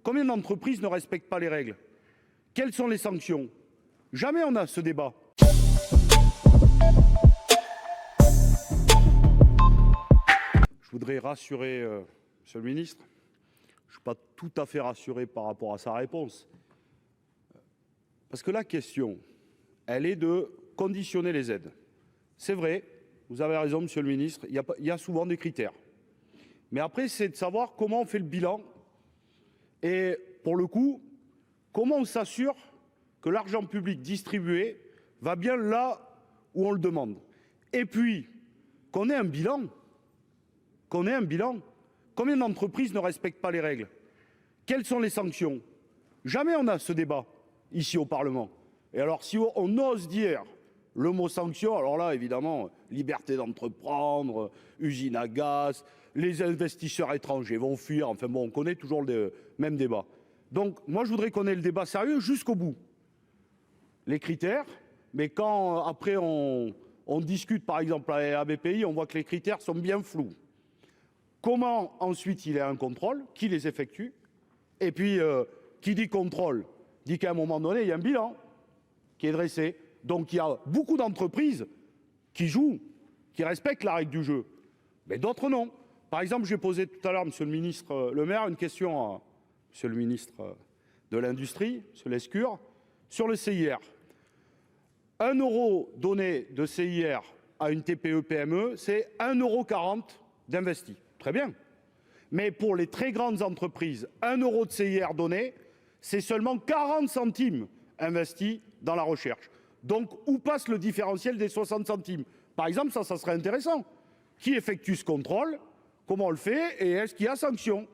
Combien d'entreprises ne respectent pas les règles? Quelles sont les sanctions? Jamais on a ce débat. Je voudrais rassurer Monsieur le ministre. Je ne suis pas tout à fait rassuré par rapport à sa réponse. Parce que la question, elle est de conditionner les aides. C'est vrai, vous avez raison, Monsieur le ministre, il y a souvent des critères. Mais après, c'est de savoir comment on fait le bilan. Et pour le coup, comment on s'assure que l'argent public distribué va bien là où on le demande. Et puis, qu'on ait un bilan. Combien d'entreprises ne respectent pas les règles? Quelles sont les sanctions? Jamais on a ce débat ici au Parlement. Et alors, si on ose dire le mot sanction, alors là, évidemment, liberté d'entreprendre, usine à gaz, les investisseurs étrangers vont fuir. Enfin bon, on connaît toujours le même débat. Donc, moi, je voudrais qu'on ait le débat sérieux jusqu'au bout. Les critères, mais quand après on discute, par exemple, à BPI, on voit que les critères sont bien flous. Comment ensuite il y a un contrôle, qui les effectue? Et puis, qui dit contrôle, dit qu'à un moment donné, il y a un bilan qui est dressé. Donc, il y a beaucoup d'entreprises qui jouent, qui respectent la règle du jeu, mais d'autres non. Par exemple, j'ai posé tout à l'heure, Monsieur le ministre Le Maire, une question à Monsieur le ministre de l'Industrie, Monsieur Lescure, sur le CIR. 1 euro donné de CIR à une TPE-PME, c'est 1,40 € d'investi. Très bien. Mais pour les très grandes entreprises, 1 euro de CIR donné, c'est seulement 40 centimes investis dans la recherche. Donc, où passe le différentiel des 60 centimes? Par exemple, ça serait intéressant. Qui effectue ce contrôle? Comment on le fait? Et est-ce qu'il y a sanction? Vous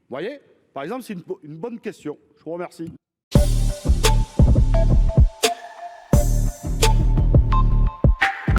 voyez? Par exemple, c'est une bonne question. Je vous remercie.